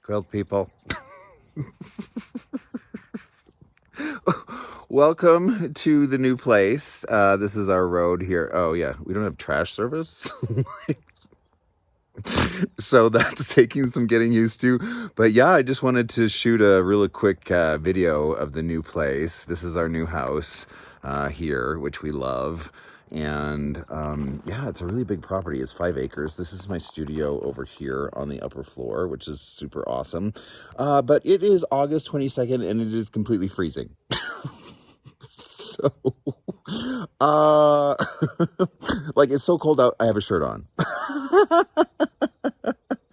Quilt people. Welcome to the new place. This is our road here. Oh yeah, we don't have trash service. So that's taking some getting used to. But yeah, I just wanted to shoot a really quick video of the new place. This is our new house here, which we love. And yeah, it's a really big property. It's 5 acres. This is my studio over here on the upper floor, which is super awesome. But it is August 22nd and it is completely freezing. So, like it's so cold out, I have a shirt on.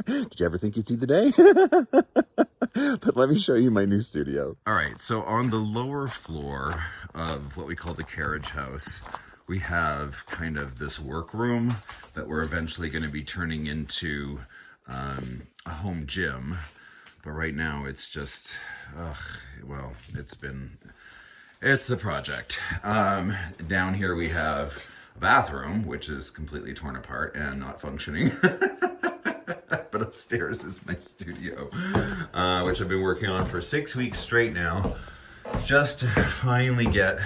Did you ever think you'd see the day? But let me show you my new studio. All right, so on the lower floor of what we call the carriage house, we have kind of this workroom that we're eventually going to be turning into a home gym. But right now it's just, well, it's a project. Down here we have a bathroom, which is completely torn apart and not functioning. But upstairs is my studio, which I've been working on for 6 weeks straight now, just to finally get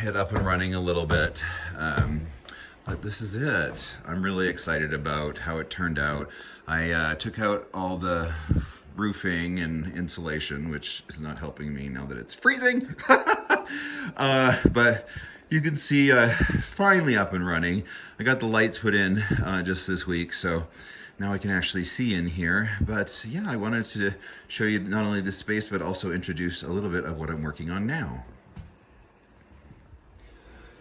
it up and running a little bit. But this is it. I'm really excited about how it turned out. I took out all the roofing and insulation, which is not helping me now that it's freezing. But you can see finally up and running. I got the lights put in just this week, so now I can actually see in here. But yeah, I wanted to show you not only the space, but also introduce a little bit of what I'm working on now.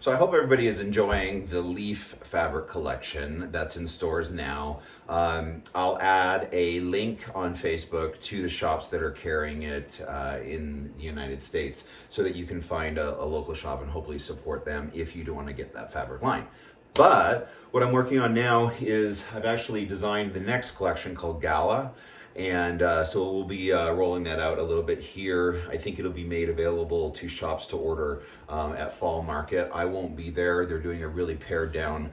So I hope everybody is enjoying the leaf fabric collection that's in stores now. I'll add a link on Facebook to the shops that are carrying it in the United States so that you can find a local shop and hopefully support them if you do want to get that fabric line. But what I'm working on now is I've actually designed the next collection called Gala. And so we'll be rolling that out a little bit here. I think it'll be made available to shops to order at Fall Market. I won't be there. They're doing a really pared down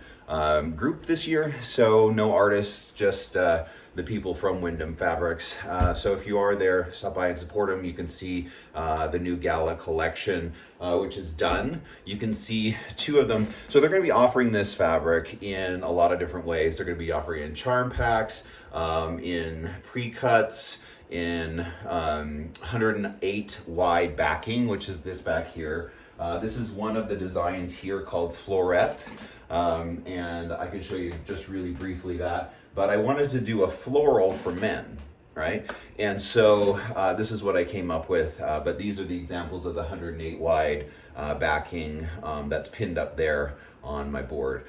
group this year. So no artists, just the people from Wyndham Fabrics. So if you are there, stop by and support them. You can see the new Gala collection, which is done. You can see 2 of them. So they're going to be offering this fabric in a lot of different ways. They're going to be offering it in charm packs, in pre-cuts, in 108 wide backing, which is this back here. This is one of the designs here called Florent. And I can show you just really briefly that. But I wanted to do a floral for men, right? And so this is what I came up with. But these are the examples of the 108 wide backing that's pinned up there on my board.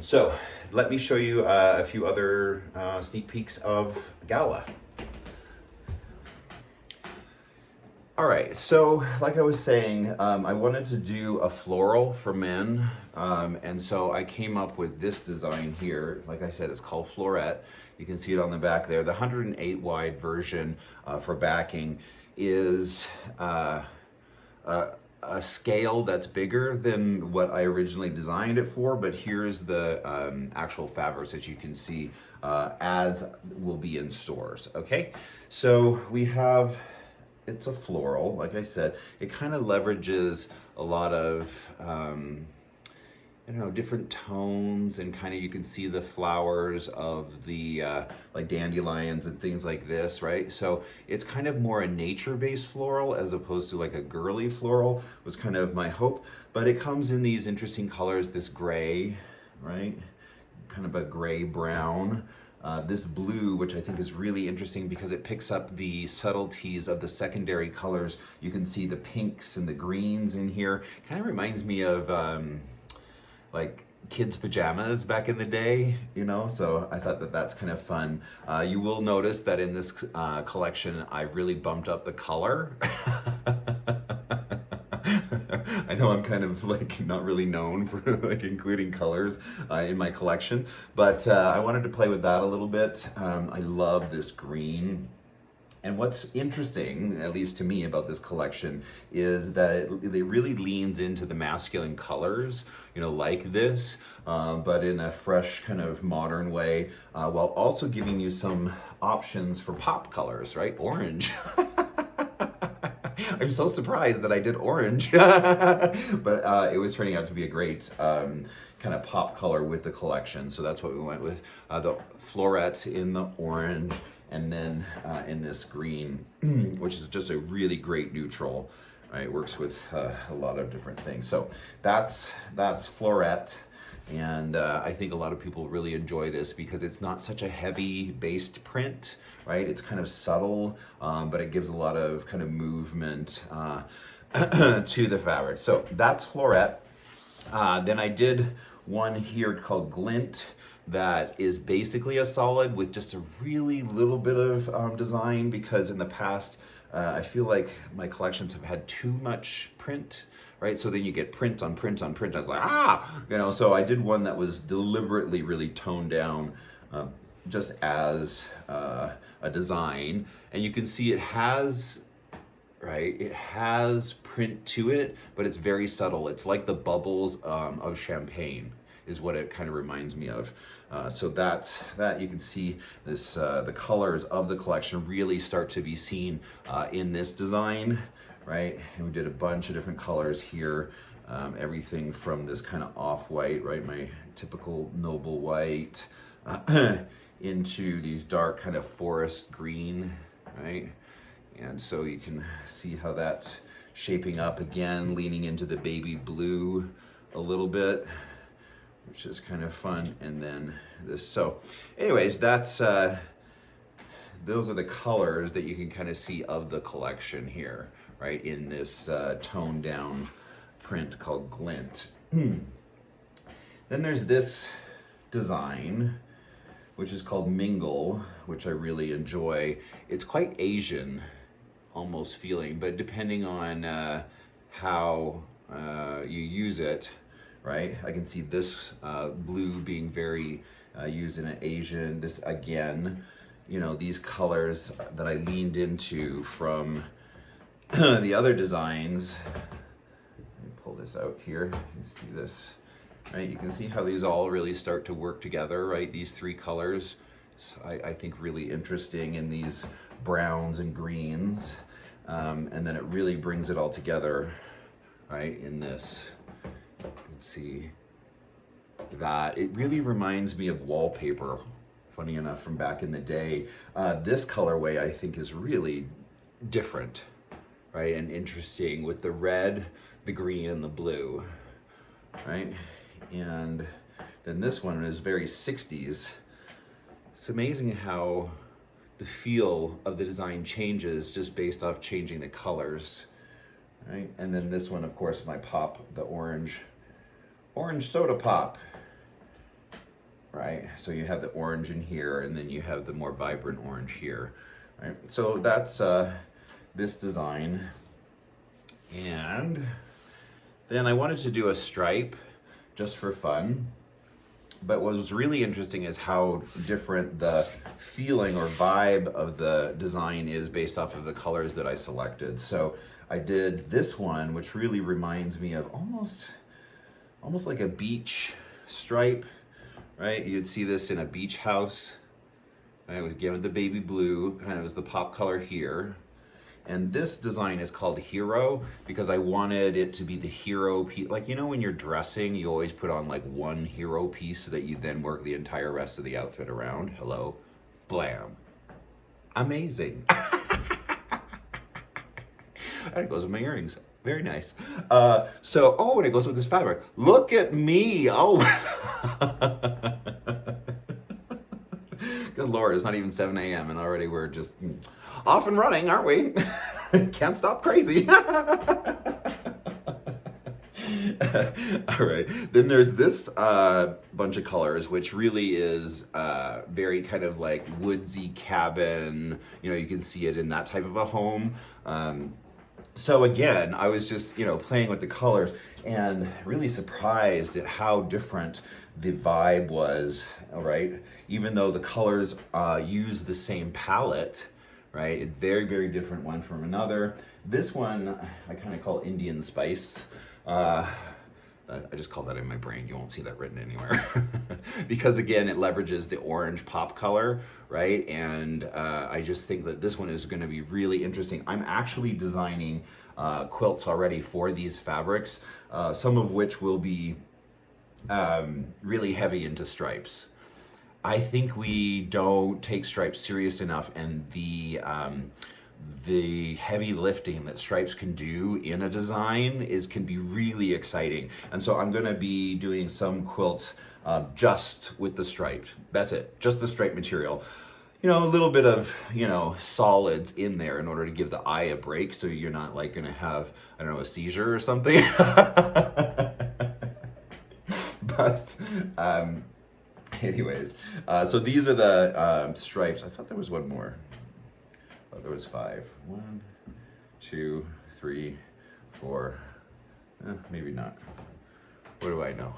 So let me show you a few other sneak peeks of Gala. All right, so like I was saying, I wanted to do a floral for men, and so I came up with this design here. Like I said, it's called Florent. You can see it on the back there. The 108 wide version for backing is a scale that's bigger than what I originally designed it for, but here's the actual fabrics that you can see as will be in stores, okay? So we have, it's a floral, like I said. It kind of leverages a lot of, I don't know, different tones, and kind of you can see the flowers of the like dandelions and things like this, right? So it's kind of more a nature-based floral as opposed to like a girly floral was kind of my hope. But it comes in these interesting colors, this gray, right? Kind of a gray brown. This blue, which I think is really interesting because it picks up the subtleties of the secondary colors. You can see the pinks and the greens in here. Kind of reminds me of like kids' pajamas back in the day, you know, so I thought that that's kind of fun. You will notice that in this collection, I've really bumped up the color. I know I'm kind of like not really known for like including colors in my collection, but I wanted to play with that a little bit. I love this green. And what's interesting, at least to me, about this collection is that it really leans into the masculine colors, you know, like this, but in a fresh kind of modern way, while also giving you some options for pop colors, right? Orange. I'm so surprised that I did orange, but it was turning out to be a great kind of pop color with the collection. So that's what we went with, the Florent in the orange, and then in this green, which is just a really great neutral, right? Works with a lot of different things. So that's Florent. And I think a lot of people really enjoy this because it's not such a heavy based print, right? It's kind of subtle, but it gives a lot of kind of movement to the fabric. So that's Florent. Then I did one here called Glint that is basically a solid with just a really little bit of design, because in the past, I feel like my collections have had too much print, right? So then you get print on print on print. I was like, you know, so I did one that was deliberately really toned down, just as a design. And you can see it has, right? It has print to it, but it's very subtle. It's like the bubbles of champagne is what it kind of reminds me of. So that you can see this, the colors of the collection really start to be seen in this design, right? And we did a bunch of different colors here. Everything from this kind of off-white, right? My typical noble white, into these dark kind of forest green, right? And so you can see how that's shaping up again, leaning into the baby blue a little bit, which is kind of fun. And then this, so anyways, that's, those are the colors that you can kind of see of the collection here, right? In this toned down print called Glint. Then there's this design, which is called Mingle, which I really enjoy. It's quite Asian almost feeling, but depending on how you use it, right? I can see this blue being very used in an Asian. This again, you know, these colors that I leaned into from the other designs. Let me pull this out here. You see this, right? You can see how these all really start to work together, right? These three colors, so I think really interesting in these browns and greens. And then it really brings it all together, right? In this. You can see that it really reminds me of wallpaper, funny enough, from back in the day. This colorway I think is really different, right? And interesting with the red, the green, and the blue, right? And then this one is very 60s. It's amazing how the feel of the design changes just based off changing the colors, right? And then this one, of course, my pop, the orange soda pop, right? So you have the orange in here, and then you have the more vibrant orange here, right? So that's this design. And then I wanted to do a stripe just for fun. But what was really interesting is how different the feeling or vibe of the design is based off of the colors that I selected. So I did this one, which really reminds me of almost like a beach stripe, right? You'd see this in a beach house. I was again with the baby blue, kind of as the pop color here. And this design is called Hero because I wanted it to be the hero piece. Like, you know, when you're dressing, you always put on like one hero piece so that you then work the entire rest of the outfit around. Hello, blam. Amazing. And it goes with my earrings. Very nice. And it goes with this fabric. Look at me. Oh. Good Lord, it's not even 7 a.m. and already we're just off and running, aren't we? Can't stop crazy. All right. Then there's this bunch of colors, which really is very kind of like woodsy cabin. You know, you can see it in that type of a home. So again, I was just, you know, playing with the colors and really surprised at how different the vibe was, all right? Even though the colors use the same palette, right? It's very, very different one from another. This one, I kind of call Indian spice. I just call that in my brain. You won't see that written anywhere. Because again, it leverages the orange pop color, right? And I just think that this one is gonna be really interesting. I'm actually designing quilts already for these fabrics, some of which will be really heavy into stripes. I think we don't take stripes serious enough, and the heavy lifting that stripes can do in a design can be really exciting. And so I'm gonna be doing some quilts just with the striped. That's it, just the striped material. You know, a little bit of, you know, solids in there in order to give the eye a break, so you're not like gonna have, I don't know, a seizure or something. But anyways, so these are the stripes. I thought there was one more. Oh, there was 5. 1, 2, 3, 4. Maybe not. What do I know?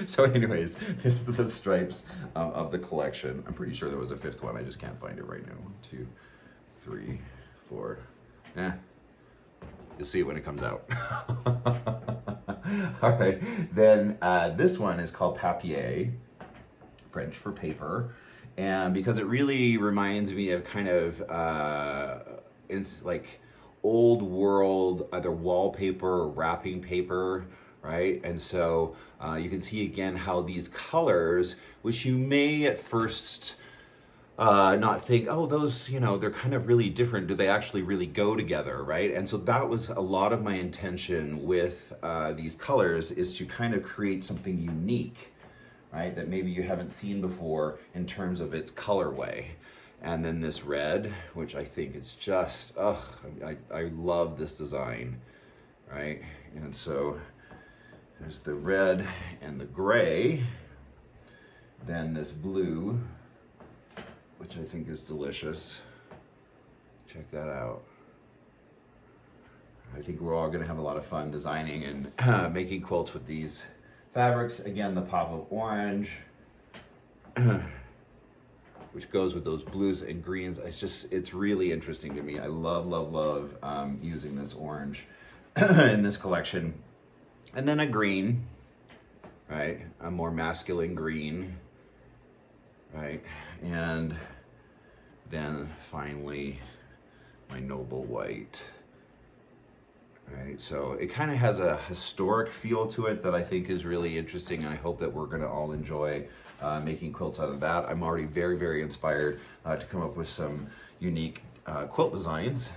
So anyways, this is the stripes of the collection. I'm pretty sure there was a 5th one. I just can't find it right now. 1, 2, 3, 4. You'll see it when it comes out. All right, then this one is called papier, French for paper. And because it really reminds me of kind of, it's like old world, either wallpaper or wrapping paper, right? And so you can see again how these colors, which you may at first not think, oh, those, you know, they're kind of really different. Do they actually really go together, right? And so that was a lot of my intention with these colors, is to kind of create something unique, right? That maybe you haven't seen before in terms of its colorway. And then this red, which I think is just, oh, I love this design, right? And so there's the red and the gray, then this blue, which I think is delicious. Check that out. I think we're all gonna have a lot of fun designing and making quilts with these fabrics. Again, the pop of orange, which goes with those blues and greens. It's really interesting to me. I love, love, love using this orange in this collection. And then a green, right? A more masculine green, right? And then finally my noble white, right? So it kind of has a historic feel to it that I think is really interesting, and I hope that we're gonna all enjoy making quilts out of that. I'm already very, very inspired to come up with some unique quilt designs,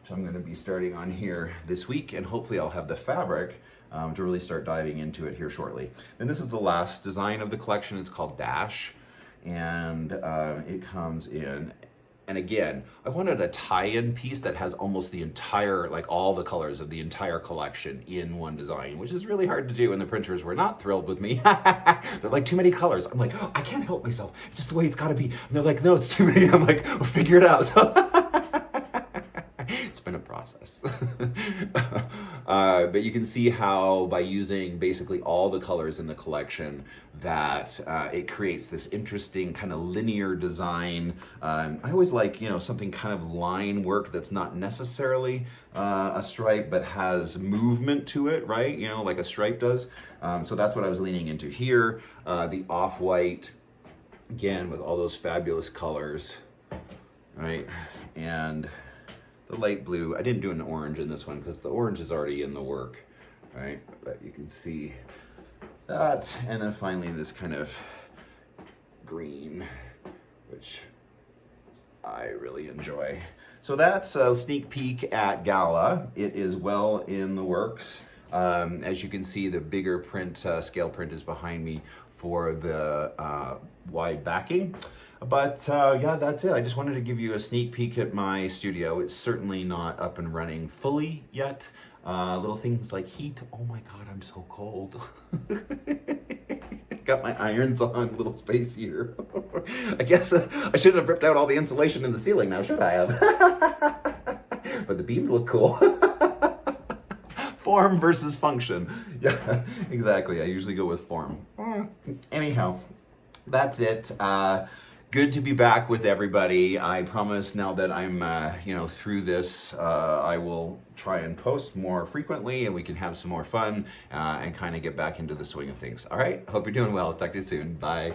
which I'm gonna be starting on here this week, and hopefully I'll have the fabric to really start diving into it here shortly. And this is the last design of the collection. It's called Dash, and it comes in, and again, I wanted a tie-in piece that has almost the entire, like all the colors of the entire collection in one design, which is really hard to do, and the printers were not thrilled with me. They're like, too many colors. I'm like, oh, I can't help myself. It's just the way it's gotta be. And they're like, no, it's too many. I'm like, well, figure it out. It's been a process. But you can see how by using basically all the colors in the collection that it creates this interesting kind of linear design. I always like, you know, something kind of line work that's not necessarily a stripe, but has movement to it, right? You know, like a stripe does. So that's what I was leaning into here. The off-white, again, with all those fabulous colors, right? And the light blue. I didn't do an orange in this one because the orange is already in the work, right? But you can see that. And then finally this kind of green, which I really enjoy. So that's a sneak peek at Gala. It is well in the works. As you can see, the bigger print, scale print is behind me for the wide backing. But yeah, that's it. I just wanted to give you a sneak peek at my studio. It's certainly not up and running fully yet. Little things like heat. Oh my God, I'm so cold. Got my irons on, little space heater. I guess I shouldn't have ripped out all the insulation in the ceiling now, should I have? But the beams look cool. Form versus function. Yeah, exactly. I usually go with form. Anyhow, that's it. Good to be back with everybody. I promise now that I'm, through this, I will try and post more frequently, and we can have some more fun and kind of get back into the swing of things. All right. Hope you're doing well. Talk to you soon. Bye.